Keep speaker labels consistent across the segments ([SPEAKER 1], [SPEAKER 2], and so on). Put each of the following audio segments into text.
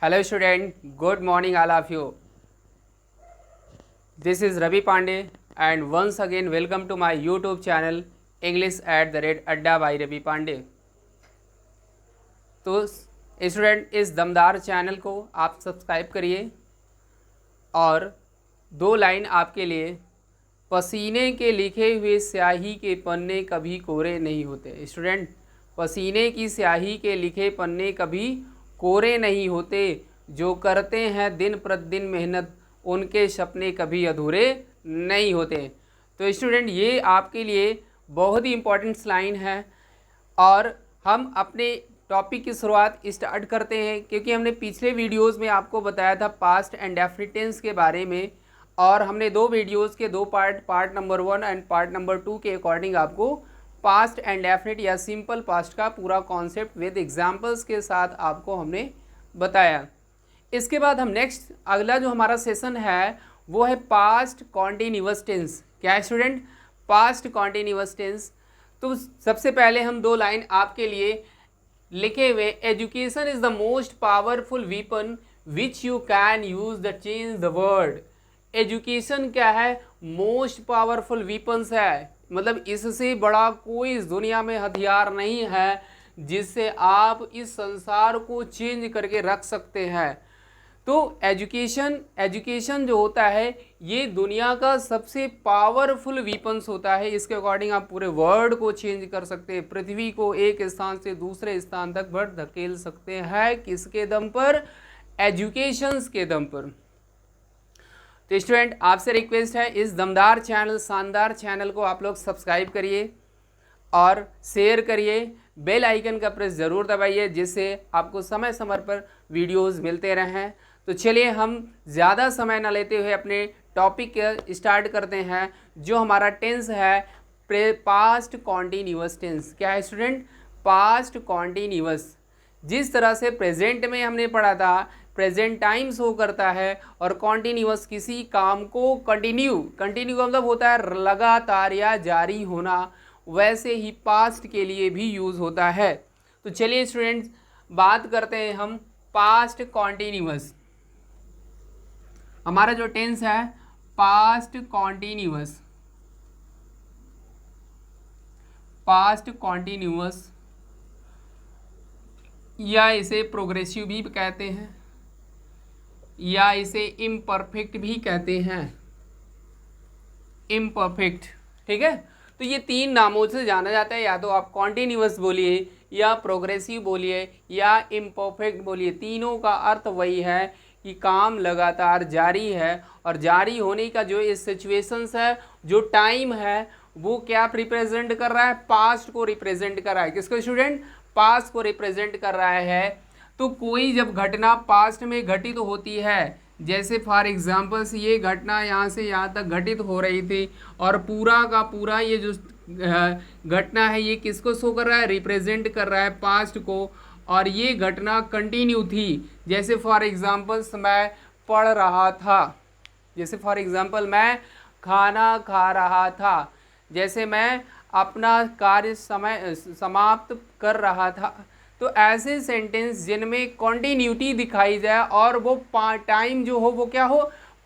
[SPEAKER 1] Hello student, good morning all of you. This is Ravi Pandey and once again welcome to my YouTube channel English at the Red Adda by Ravi Pandey. तो student इस दमदार channel को आप subscribe करिए और दो line आपके लिए, पसीने के लिखे हुए स्याही के पन्ने कभी कोरे नहीं होते। स्टूडेंट, पसीने की स्याही के लिखे पन्ने कभी कोरे नहीं होते, जो करते हैं दिन प्रतिदिन मेहनत उनके सपने कभी अधूरे नहीं होते। तो स्टूडेंट, ये आपके लिए बहुत ही इम्पोर्टेंट लाइन है और हम अपने टॉपिक की शुरुआत स्टार्ट करते हैं, क्योंकि हमने पिछले वीडियोस में आपको बताया था पास्ट एंड डेफिनिट टेंस के बारे में और हमने दो वीडियोस के दो part number 1 and part number 2 के अकॉर्डिंग आपको पास्ट एंड डेफिनिट या सिंपल पास्ट का पूरा कॉन्सेप्ट विद एग्जांपल्स के साथ आपको हमने बताया। इसके बाद हम नेक्स्ट अगला जो हमारा सेशन है वो है पास्ट कॉन्टिन्यूअस टेंस। क्या है स्टूडेंट? Past continuous tense. तो सबसे पहले हम दो लाइन आपके लिए लिखे हुए, education is the most powerful weapon which you can use the change the world. Education क्या है? मोस्ट पावरफुल वीपन्स है, मतलब इससे बड़ा कोई इस दुनिया में हथियार नहीं है जिससे आप इस संसार को चेंज करके रख सकते हैं। तो एजुकेशन जो होता है ये दुनिया का सबसे पावरफुल वीपन्स होता है। इसके अकॉर्डिंग आप पूरे वर्ल्ड को चेंज कर सकते हैं, पृथ्वी को एक स्थान से दूसरे स्थान तक बढ़ धकेल सकते हैं। किसके दम पर? एजुकेशंस के दम पर। तो स्टूडेंट, आपसे रिक्वेस्ट है इस दमदार चैनल, शानदार चैनल को आप लोग सब्सक्राइब करिए और शेयर करिए, बेल आइकन का प्रेस ज़रूर दबाइए जिससे आपको समय समय पर वीडियोस मिलते रहें। तो चलिए हम ज़्यादा समय न लेते हुए अपने टॉपिक स्टार्ट करते हैं, जो हमारा टेंस है पास्ट कॉन्टिन्यूअस टेंस। क्या है स्टूडेंट? Past continuous. जिस तरह से प्रेजेंट में हमने पढ़ा था प्रेजेंट टाइम शो करता है और कॉन्टिन्यूअस किसी काम को कंटिन्यू का मतलब होता है लगातार या जारी होना, वैसे ही पास्ट के लिए भी यूज़ होता है। तो चलिए स्टूडेंट्स, बात करते हैं हम पास्ट कॉन्टिन्यूअस। हमारा जो टेंस है पास्ट कॉन्टिन्यूअस, पास्ट कॉन्टिन्यूअस या इसे प्रोग्रेसिव भी कहते हैं या इसे इम्परफेक्ट भी कहते हैं, इम्परफेक्ट। ठीक है, तो ये तीन नामों से जाना जाता है, या तो आप कॉन्टिन्यूअस बोलिए या प्रोग्रेसिव बोलिए या इम्परफेक्ट बोलिए। तीनों का अर्थ वही है कि काम लगातार जारी है और जारी होने का जो इस सिचुएशंस है, जो टाइम है, वो क्या रिप्रेजेंट कर रहा है? पास्ट को रिप्रेजेंट कर रहा है। किसको स्टूडेंट? पास्ट को रिप्रेजेंट कर रहा है। तो कोई जब घटना पास्ट में घटित होती है, जैसे फॉर एग्जांपल ये घटना यहाँ से यहाँ तक घटित हो रही थी और पूरा का पूरा ये जो घटना है ये किसको शो कर रहा है? रिप्रेजेंट कर रहा है पास्ट को। और ये घटना कंटिन्यू थी, जैसे फॉर एग्जांपल मैं पढ़ रहा था, जैसे फॉर एग्जांपल मैं खाना खा रहा था, जैसे मैं अपना कार्य समाप्त कर रहा था। तो ऐसे सेंटेंस जिनमें कॉन्टिन्यूटी दिखाई जाए और वो टाइम जो हो वो क्या हो?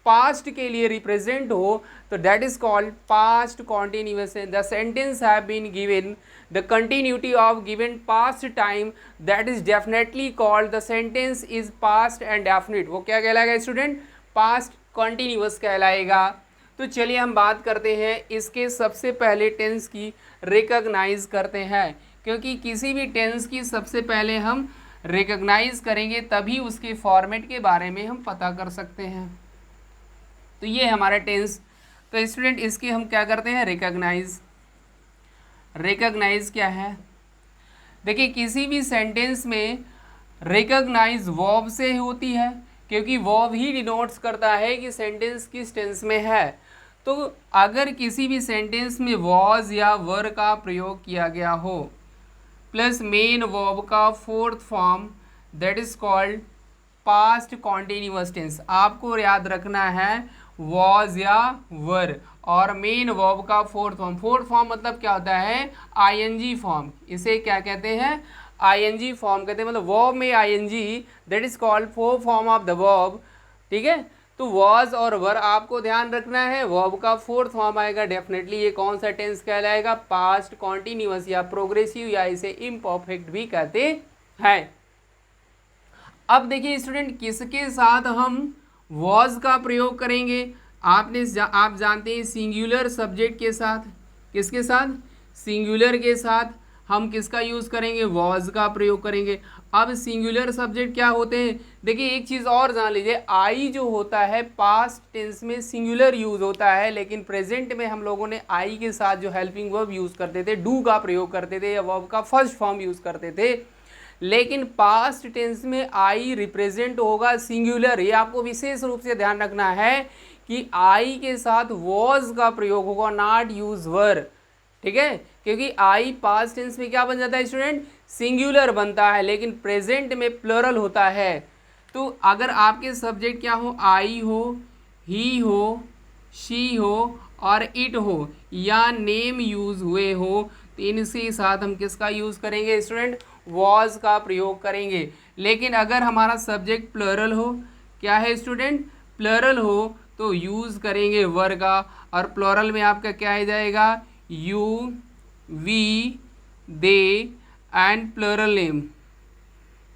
[SPEAKER 1] पास्ट के लिए रिप्रेजेंट हो, तो that is called past continuous. The sentence have been given the continuity of given past time, that is definitely called the sentence is past and definite. वो क्या कहलाएगा स्टूडेंट? पास्ट कॉन्टिन्यूअस कहलाएगा। तो चलिए हम बात करते हैं इसके सबसे पहले टेंस की, रिकॉग्नाइज करते हैं, क्योंकि किसी भी टेंस की सबसे पहले हम रिकॉग्नाइज करेंगे तभी उसके फॉर्मेट के बारे में हम पता कर सकते हैं। तो ये हमारा टेंस। तो स्टूडेंट, इसकी हम क्या करते हैं? रिकॉग्नाइज। रिकॉग्नाइज क्या है? देखिए, किसी भी सेंटेंस में रिकॉग्नाइज वर्ब से होती है, क्योंकि वर्ब ही डिनोट्स करता है कि सेंटेंस किस टेंस में है। तो अगर किसी भी सेंटेंस में वॉज या वर का प्रयोग किया गया हो प्लस मेन वर्ब का fourth form, that is called past continuous tense. आपको याद रखना है वॉज या वर और मेन वर्ब का फोर्थ फॉर्म। फोर्थ फॉर्म मतलब क्या होता है? ING form. इसे क्या कहते हैं? आईएनजी फॉर्म कहते हैं, मतलब वर्ब में ING, that is called four form of the verb, ठीक है। तो वॉज और वर आपको ध्यान रखना है, वर्ब का फोर्थ फॉर्म आएगा डेफिनेटली, ये कौन सा टेंस कहलाएगा, पास्ट कॉन्टिन्यूअस या प्रोग्रेसिव या इसे इम्परफेक्ट भी कहते हैं। अब देखिए स्टूडेंट, किसके साथ हम वॉज का प्रयोग करेंगे, आप जानते हैं सिंगुलर सब्जेक्ट के साथ। किसके साथ, सिंगुलर के साथ हम किसका यूज़ करेंगे, वॉज का प्रयोग करेंगे। अब सिंगुलर सब्जेक्ट क्या होते हैं, देखिए एक चीज़ और जान लीजिए, आई जो होता है पास्ट टेंस में सिंगुलर यूज़ होता है, लेकिन प्रेजेंट में हम लोगों ने आई के साथ जो हेल्पिंग वर्ब यूज़ करते थे, डू का प्रयोग करते थे या वर्ब का फर्स्ट फॉर्म यूज़ करते थे, लेकिन पास्ट टेंस में आई रिप्रेजेंट होगा सिंगुलर। ये आपको विशेष रूप से ध्यान रखना है कि आई के साथ वॉज का प्रयोग होगा, नॉट यूज वर, ठीक है, क्योंकि आई पास्ट टेंस में क्या बन जाता है स्टूडेंट, सिंगुलर बनता है, लेकिन प्रेजेंट में प्लरल होता है। तो अगर आपके सब्जेक्ट क्या हो, आई हो, ही हो, शी हो और इट हो या नेम यूज हुए हो, तो इनके साथ हम किसका यूज़ करेंगे स्टूडेंट, वॉज का प्रयोग करेंगे। लेकिन अगर हमारा सब्जेक्ट प्लरल हो, क्या है स्टूडेंट, प्लरल हो, तो यूज़ करेंगे वर का, और प्लरल में आपका क्या आ जाएगा, you, we, they and plural name.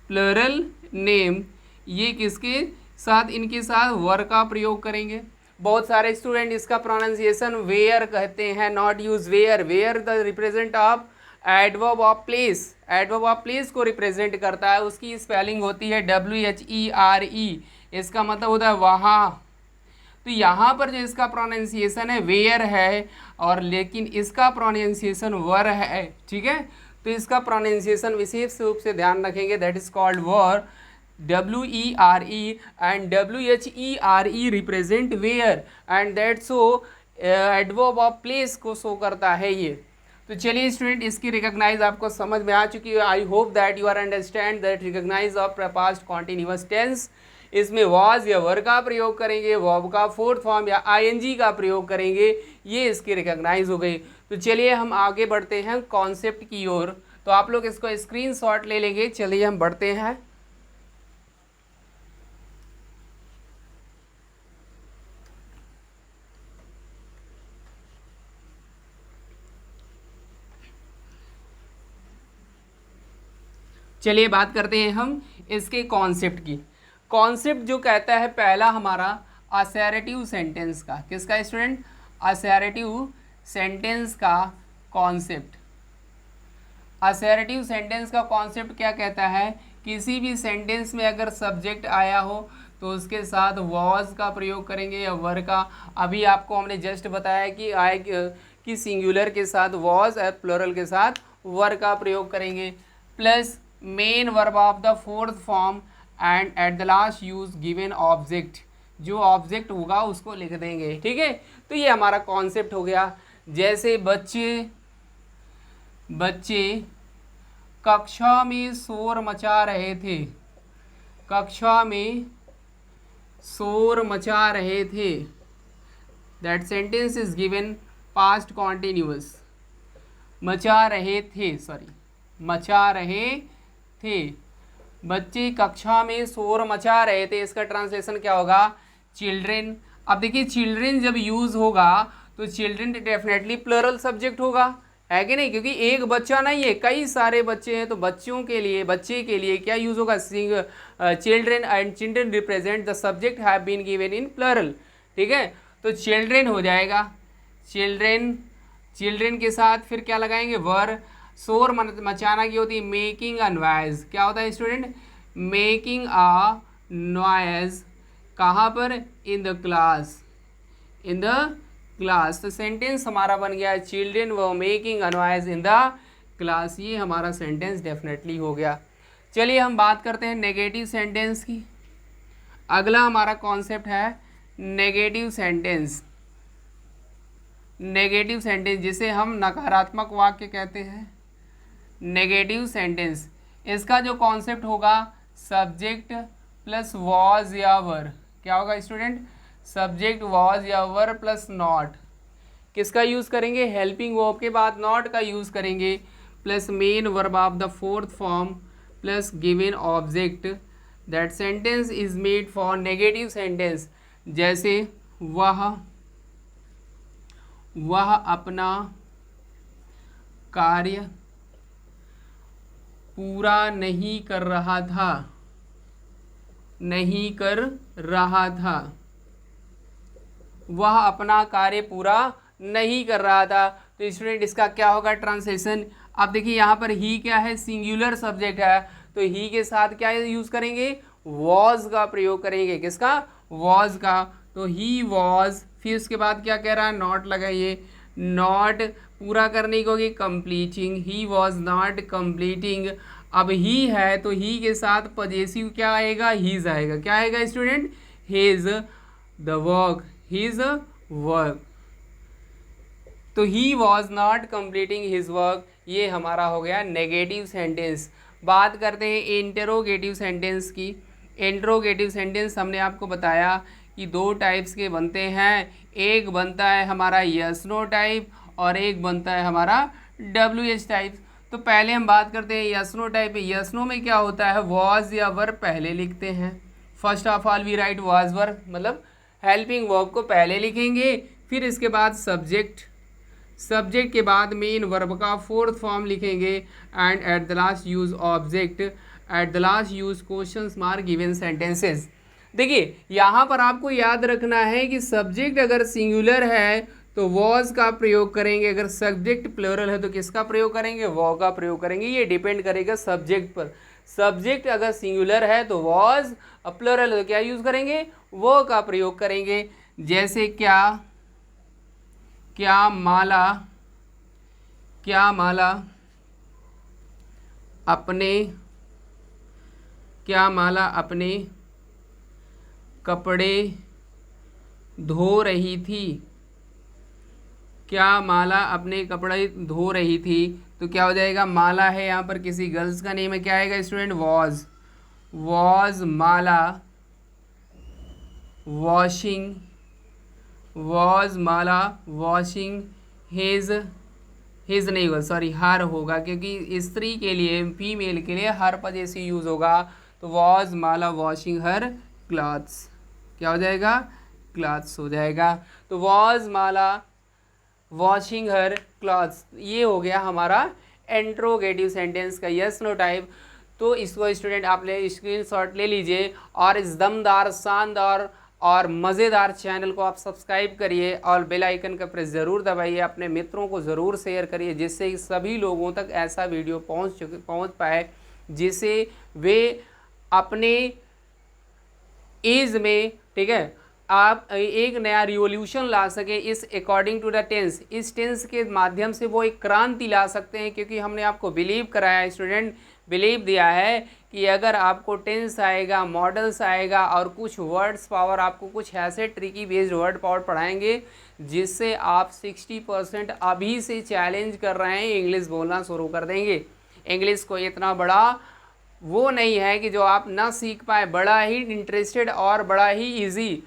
[SPEAKER 1] Plural name ये किसके साथ, इनके साथ वर का प्रयोग करेंगे। बहुत सारे स्टूडेंट इसका प्रोनाउंसिएशन वेयर कहते हैं, not use where. Where the represent of adverb of place, adverb of place को रिप्रेजेंट करता है, उसकी स्पेलिंग होती है WHERE, इसका मतलब होता है वहाँ। तो यहाँ पर जो इसका प्रोनाउंसिएशन है वेयर है, और लेकिन इसका प्रोनाउंसिएशन वर है, ठीक है। तो इसका प्रोनाउंसिएशन विशेष रूप से ध्यान रखेंगे, that is called were, WERE and WHERE represent where and that so adverb of place को शो करता है ये। तो चलिए स्टूडेंट, इसकी रिकॉग्नाइज आपको समझ में आ चुकी है। I hope that you are understand that recognize of past continuous tense, इसमें वॉज या वर का प्रयोग करेंगे, वर्ब का फोर्थ फॉर्म या आईएनजी का प्रयोग करेंगे, ये इसकी रिकॉग्नाइज हो गई। तो चलिए हम आगे बढ़ते हैं कॉन्सेप्ट की ओर। तो आप लोग इसको स्क्रीनशॉट ले लेंगे। चलिए हम बढ़ते हैं। चलिए बात करते हैं हम इसके कॉन्सेप्ट की। कॉन्सेप्ट जो कहता है पहला हमारा असर्टिव सेंटेंस का, किसका स्टूडेंट, असर्टिव सेंटेंस का कॉन्सेप्ट। असर्टिव सेंटेंस का कॉन्सेप्ट क्या कहता है, किसी भी सेंटेंस में अगर सब्जेक्ट आया हो तो उसके साथ वॉज का प्रयोग करेंगे या वर का। अभी आपको हमने जस्ट बताया कि आए कि सिंगुलर के साथ वॉज और प्लुरल के साथ वर का प्रयोग करेंगे, plus main verb of the fourth form and at the last use given object, जो ऑब्जेक्ट होगा उसको लिख देंगे, ठीक है। तो ये हमारा कॉन्सेप्ट हो गया। जैसे बच्चे कक्षा में शोर मचा रहे थे, कक्षा में शोर मचा रहे थे, that sentence is given past continuous. मचा रहे थे, सॉरी, मचा रहे थे, बच्चे कक्षा में शोर मचा रहे थे, इसका ट्रांसलेशन क्या होगा, चिल्ड्रेन। अब देखिए चिल्ड्रेन जब यूज़ होगा तो चिल्ड्रेन डेफिनेटली प्लरल सब्जेक्ट होगा, है कि नहीं, क्योंकि एक बच्चा नहीं है, कई सारे बच्चे हैं, तो बच्चों के लिए, बच्चे के लिए क्या यूज़ होगा, children, and children represent the subject have been given in plural, ठीक है। तो चिल्ड्रेन हो जाएगा, चिल्ड्रेन, चिल्ड्रेन के साथ फिर क्या लगाएंगे, वर। शोर मचाना की होती है मेकिंग अ नॉइज, क्या होता है स्टूडेंट, मेकिंग अ नॉइज, कहाँ पर, in the class, in the class. तो सेंटेंस हमारा बन गया चिल्ड्रेन व making a noise in the class, ये हमारा सेंटेंस डेफिनेटली हो गया। चलिए हम बात करते हैं नेगेटिव सेंटेंस की। अगला हमारा कॉन्सेप्ट है नेगेटिव सेंटेंस। नेगेटिव सेंटेंस जिसे हम नकारात्मक वाक्य कहते हैं, नेगेटिव सेंटेंस, इसका जो कॉन्सेप्ट होगा सब्जेक्ट प्लस वॉज या वर, क्या होगा स्टूडेंट, सब्जेक्ट वॉज या वर प्लस नॉट। किसका यूज़ करेंगे, हेल्पिंग वर्ब के बाद नॉट का यूज़ करेंगे, plus main verb of the fourth form plus given object, that sentence is made for negative sentence. जैसे वह अपना कार्य पूरा नहीं कर रहा था, वह अपना कार्य पूरा नहीं कर रहा था। तो स्टूडेंट इसका क्या होगा ट्रांसलेशन। अब देखिए यहाँ पर ही क्या है, सिंगुलर सब्जेक्ट है, तो ही के साथ क्या यूज करेंगे, वॉज का प्रयोग करेंगे। किसका, वॉज का। तो ही वॉज, फिर उसके बाद क्या कह रहा है, नॉट लगाइए, नॉट पूरा करने को होगी completing, he was not completing. अब ही है तो ही के साथ पजेसिव क्या आएगा, हीज आएगा। क्या आएगा student, his the work, his work. तो he was not completing his work, ये हमारा हो गया नेगेटिव सेंटेंस। बात करते हैं इंटरोगेटिव सेंटेंस की। इंटरोगेटिव सेंटेंस हमने आपको बताया कि दो टाइप्स के बनते हैं, एक बनता है हमारा यस नो टाइप और एक बनता है हमारा WH टाइप। तो पहले हम बात करते हैं yes no type. Yes no में क्या होता है, वॉज या वर्ब पहले लिखते हैं। First of all we write was verb, मतलब हेल्पिंग वर्ब को पहले लिखेंगे, फिर इसके बाद सब्जेक्ट, सब्जेक्ट के बाद मेन वर्ब का फोर्थ फॉर्म लिखेंगे, and at the last use object, eight the last use questions mark given sentences. देखिए यहाँ पर आपको याद रखना है कि सब्जेक्ट अगर सिंगुलर है तो वॉज का प्रयोग करेंगे, अगर सब्जेक्ट प्लूरल है तो किसका प्रयोग करेंगे, वॉ का प्रयोग करेंगे। ये डिपेंड करेगा सब्जेक्ट पर। सब्जेक्ट अगर सिंगुलर है तो वॉज, और प्लूरल है तो क्या यूज करेंगे, वो का प्रयोग करेंगे। जैसे क्या माला अपने कपड़े धो रही थी, क्या माला अपने कपड़े धो रही थी, तो क्या हो जाएगा, माला है यहाँ पर किसी गर्ल्स का नेम है, क्या आएगा student, was Mala washing his नहीं होगा, सॉरी हर होगा, क्योंकि स्त्री के लिए, फीमेल के लिए हर पजेसिव यूज होगा। तो was Mala washing her clothes, क्या हो जाएगा, क्लॉथ्स हो जाएगा। तो was Mala washing her clothes, ये हो गया हमारा इंट्रोगेटिव सेंटेंस का यस नो टाइप। तो इसको स्टूडेंट आप स्क्रीनशॉट ले लीजिए और इस दमदार, शानदार और मज़ेदार चैनल को आप सब्सक्राइब करिए और बेल आइकन का प्रेस ज़रूर दबाइए, अपने मित्रों को ज़रूर शेयर करिए, जिससे सभी लोगों तक ऐसा वीडियो पहुंच पाए, जिससे वे अपने एज में, ठीक है, आप एक नया रिवोल्यूशन ला सके इस अकॉर्डिंग टू द टेंस। इस टेंस के माध्यम से वो एक क्रांति ला सकते हैं, क्योंकि हमने आपको बिलीव कराया है स्टूडेंट, बिलीव दिया है कि अगर आपको टेंस आएगा, मॉडल्स आएगा और कुछ वर्ड्स पावर, आपको कुछ ऐसे ट्रिकी बेस्ड वर्ड पावर पढ़ाएंगे जिससे आप 60% अभी से चैलेंज कर रहे हैं इंग्लिश बोलना शुरू कर देंगे। इंग्लिश को इतना बड़ा वो नहीं है कि जो आप ना सीख पाए, बड़ा ही इंटरेस्टेड और बड़ा ही इजी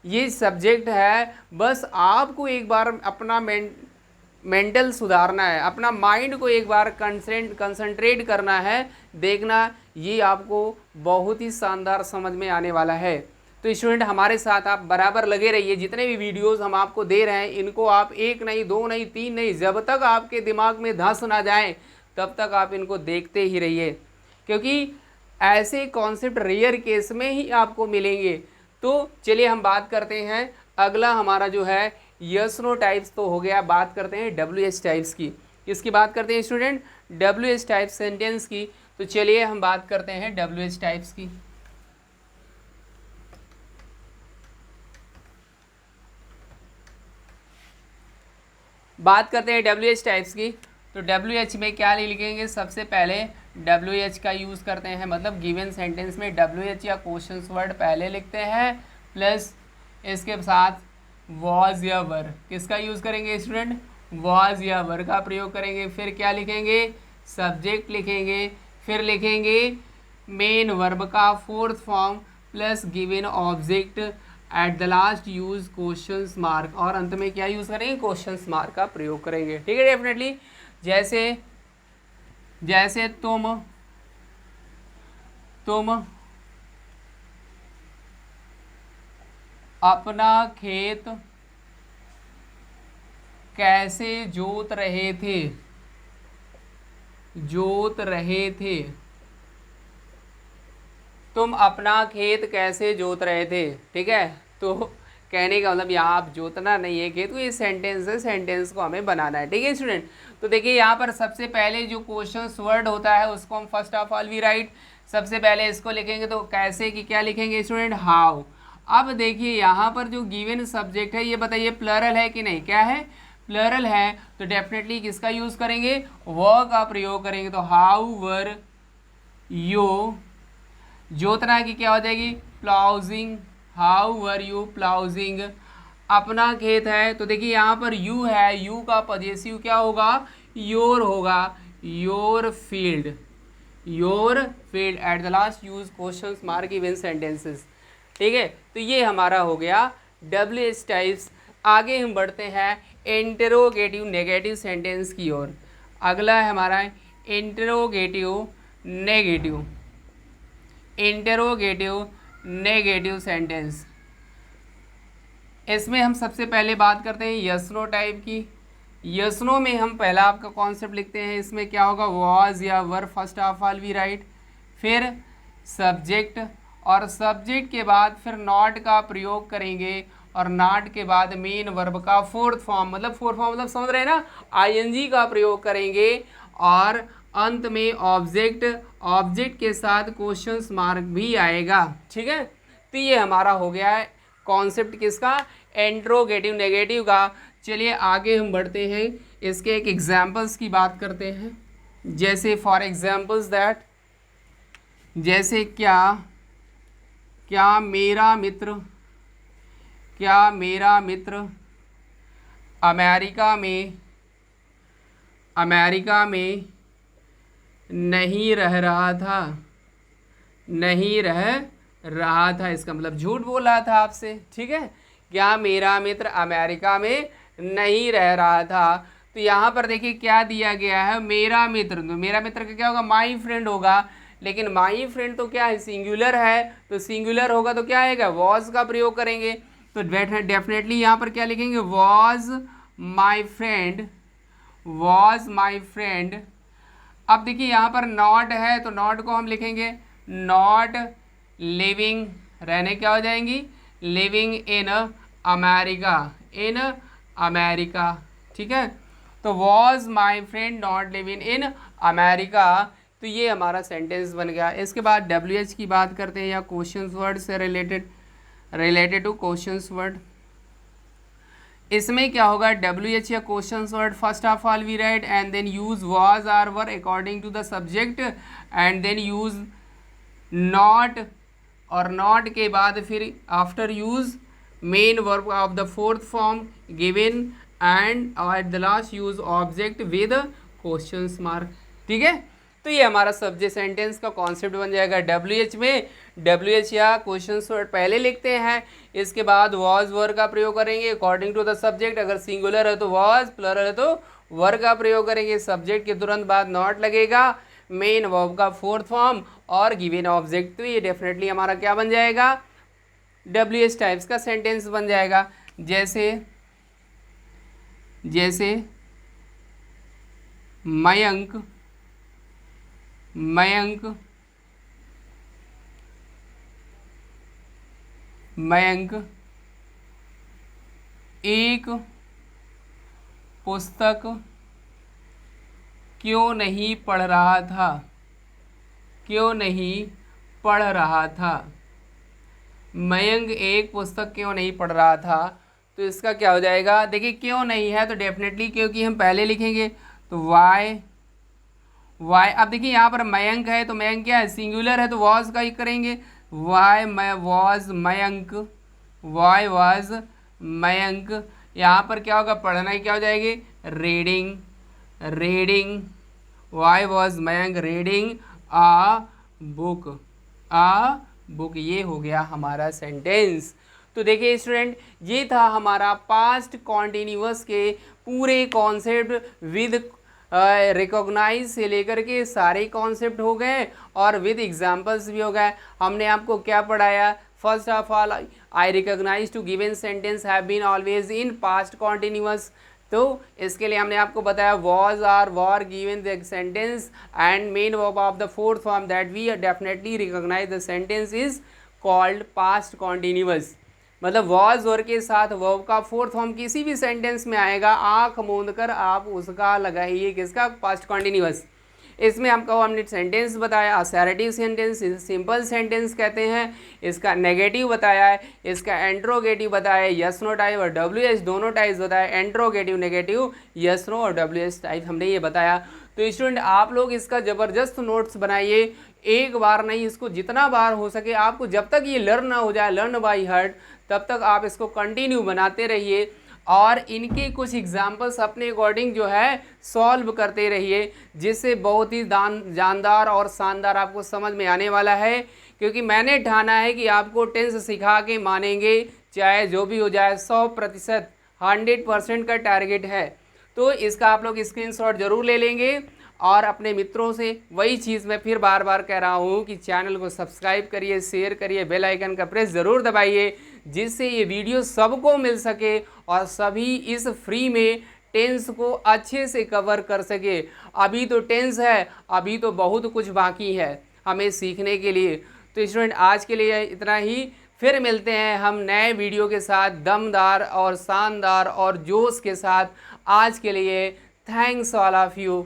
[SPEAKER 1] ये सब्जेक्ट है। बस आपको एक बार अपना मेंटल सुधारना है, अपना माइंड को एक बार कंसंट्रेट करना है, देखना ये आपको बहुत ही शानदार समझ में आने वाला है। तो स्टूडेंट हमारे साथ आप बराबर लगे रहिए, जितने भी वीडियोस हम आपको दे रहे हैं इनको आप एक नहीं, दो नहीं, तीन नहीं, जब तक आपके दिमाग में धंस ना जाए तब तक आप इनको देखते ही रहिए, क्योंकि ऐसे कॉन्सेप्ट रेयर केस में ही आपको मिलेंगे। तो चलिए हम बात करते हैं, अगला हमारा जो है यस नो टाइप्स तो हो गया, बात करते हैं WH टाइप्स की। इसकी बात करते हैं स्टूडेंट WH टाइप सेंटेंस की। तो चलिए हम बात करते हैं WH टाइप्स की। बात करते हैं WH टाइप्स की। तो WH में क्या लिखेंगे, सबसे पहले WH का यूज़ करते हैं, मतलब गिवन सेंटेंस में WH या क्वेश्चंस वर्ड पहले लिखते हैं, प्लस इसके साथ वॉज या वर, किसका यूज़ करेंगे स्टूडेंट, वॉज या वर का प्रयोग करेंगे। फिर क्या लिखेंगे, सब्जेक्ट लिखेंगे, फिर लिखेंगे मेन वर्ब का fourth form plus given object, eight the last use questions mark, और अंत में क्या यूज़ करेंगे, क्वेश्चंस मार्क का प्रयोग करेंगे। ठीक है, डेफिनेटली। जैसे जैसे तुम अपना खेत कैसे जोत रहे थे, तुम अपना खेत कैसे जोत रहे थे। ठीक है, तो कहने का मतलब यहाँ आप जोतना नहीं है खेत को, ये सेंटेंस है, सेंटेंस को हमें बनाना है। ठीक है स्टूडेंट, तो देखिए यहाँ पर सबसे पहले जो क्वेश्चन वर्ड होता है उसको हम first of all we write, सबसे पहले इसको लिखेंगे तो कैसे की क्या लिखेंगे स्टूडेंट, हाउ। अब देखिए यहाँ पर जो गिवन सब्जेक्ट है ये बताइए प्लरल है कि नहीं, क्या है, प्लरल है, तो डेफिनेटली किसका यूज करेंगे, वर का प्रयोग करेंगे। तो हाउ वर यू, जोतना की क्या हो जाएगी, प्लाउजिंग, हाउ वर यू प्लाउजिंग। अपना खेत है तो देखिए यहाँ पर यू है, यू का पजेसिव क्या होगा, योर होगा, your field, eight the last use question mark even sentences. ठीक है, तो ये हमारा हो गया WH टाइप्स। आगे हम बढ़ते हैं इंटरोगेटिव नेगेटिव सेंटेंस की ओर। अगला है हमारा इंटरोगेटिव नेगेटिव सेंटेंस। इसमें हम सबसे पहले बात करते हैं यस नो टाइप की। यस नो में हम पहला आपका कॉन्सेप्ट लिखते हैं, इसमें क्या होगा, वॉज या were first of all we write, फिर सब्जेक्ट, और सब्जेक्ट के बाद फिर नॉट का प्रयोग करेंगे, और नॉट के बाद मेन वर्ब का फोर्थ फॉर्म मतलब समझ रहे हैं ना, ING का प्रयोग करेंगे, और अंत में ऑब्जेक्ट के साथ क्वेश्चंस मार्क भी आएगा। ठीक है, तो ये हमारा हो गया है कॉन्सेप्ट किसका, इंट्रोगेटिव नेगेटिव का। चलिए आगे हम बढ़ते हैं, इसके एक एग्जाम्पल्स की बात करते हैं। जैसे फॉर एग्जाम्पल्स दैट, जैसे क्या मेरा मित्र अमेरिका में नहीं रह रहा था, इसका मतलब झूठ बोल रहा था आपसे। ठीक है, क्या मेरा मित्र अमेरिका में नहीं रह रहा था। तो यहाँ पर देखिए क्या दिया गया है, मेरा मित्र, तो मेरा मित्र का क्या होगा, माई फ्रेंड होगा, लेकिन माई फ्रेंड तो क्या है, सिंगुलर है, तो सिंगुलर होगा तो क्या आएगा, वॉज का प्रयोग करेंगे। तो डेफिनेटली यहाँ पर क्या लिखेंगे, वॉज माई फ्रेंड। अब देखिए यहाँ पर नॉट है तो नॉट को हम लिखेंगे नॉट लिविंग, रहने क्या हो जाएंगी, लिविंग इन अमेरिका। ठीक है, तो was my friend not living in America. तो ये हमारा सेंटेंस बन गया। इसके बाद WH की बात करते हैं, या क्वेश्चन वर्ड से रिलेटेड टू क्वेश्चन वर्ड। इसमें क्या होगा, WH या question word first of all we write and then use was are were according to the subject, and then use not, और नॉट के बाद फिर after use main verb of the fourth form given, and at the last use object with question mark. ठीक है, तो ये हमारा subject sentence का कॉन्सेप्ट बन जाएगा। WH में WH या क्वेश्चन वर्ड पहले लिखते हैं, इसके बाद वॉज वर का प्रयोग करेंगे अकॉर्डिंग टू द सब्जेक्ट, अगर सिंगुलर है तो वॉज, प्लरल है तो वर का प्रयोग करेंगे, सब्जेक्ट के तुरंत बाद नॉट लगेगा, मेन वर्ब का फोर्थ फॉर्म और गिवन ऑब्जेक्ट। तो ये डेफिनेटली हमारा क्या बन जाएगा, WH टाइप्स का सेंटेंस बन जाएगा। जैसे मयंक एक पुस्तक क्यों नहीं पढ़ रहा था, मयंक एक पुस्तक क्यों नहीं पढ़ रहा था। तो इसका क्या हो जाएगा, देखिए क्यों नहीं है तो डेफिनेटली क्योंकि हम पहले लिखेंगे, तो वाई। अब देखिए यहाँ पर मयंक है तो मयंक क्या है, सिंगुलर है तो वॉज का ही करेंगे, वाई वॉज मयंक। यहाँ पर क्या होगा, पढ़ना ही क्या हो जाएगी, reading, why was Mayank reading a book. ये हो गया हमारा सेंटेंस। तो देखिए स्टूडेंट, ये था हमारा पास्ट कॉन्टिन्यूअस के पूरे कॉन्सेप्ट विद रिकॉग्नाइज से लेकर के सारे कॉन्सेप्ट हो गए और विद एग्जांपल्स भी हो गए। हमने आपको क्या पढ़ाया? First of all, I recognize to given sentence have been always in past continuous. तो इसके लिए हमने आपको बताया was are were given the sentence and main verb of the fourth form that we definitely recognize the sentence is called past continuous. मतलब was और के साथ वर्ब का फोर्थ फॉर्म किसी भी सेंटेंस में आएगा, आंख मूंद कर आप उसका लगाइए किसका? Past continuous. इसमें हमने सेंटेंस बताया, असर्टिव सेंटेंस, सिंपल सेंटेंस कहते हैं, इसका नेगेटिव बताया है, इसका एंट्रोगेटिव बताया है, यस नो टाइप और डब्ल्यू एस दोनों टाइप्स बताया, एंट्रोगेटिव नेगेटिव, यस नो और डब्ल्यू एस टाइप हमने ये बताया। तो स्टूडेंट आप लोग इसका ज़बरदस्त नोट्स बनाइए, एक बार नहीं इसको जितना बार हो सके आपको, जब तक ये लर्न ना हो जाए, लर्न बाय हार्ट, तब तक आप इसको कंटिन्यू बनाते रहिए और इनके कुछ एग्जाम्पल्स अपने अकॉर्डिंग जो है सॉल्व करते रहिए, जिससे बहुत ही जानदार और शानदार आपको समझ में आने वाला है। क्योंकि मैंने ठाना है कि आपको टेंस सिखा के मानेंगे, चाहे जो भी हो जाए। 100% 100% का टारगेट है। तो इसका आप लोग स्क्रीनशॉट जरूर ले लेंगे और अपने मित्रों से वही चीज़ मैं फिर बार बार कह रहा हूँ कि चैनल को सब्सक्राइब करिए, शेयर करिए, बेल आइकन का प्रेस ज़रूर दबाइए, जिससे ये वीडियो सबको मिल सके और सभी इस फ्री में टेंस को अच्छे से कवर कर सके। अभी तो टेंस है, अभी तो बहुत कुछ बाकी है हमें सीखने के लिए। तो स्टूडेंट आज के लिए इतना ही, फिर मिलते हैं हम नए वीडियो के साथ, दमदार और शानदार और जोश के साथ। आज के लिए थैंक्स ऑल ऑफ यू।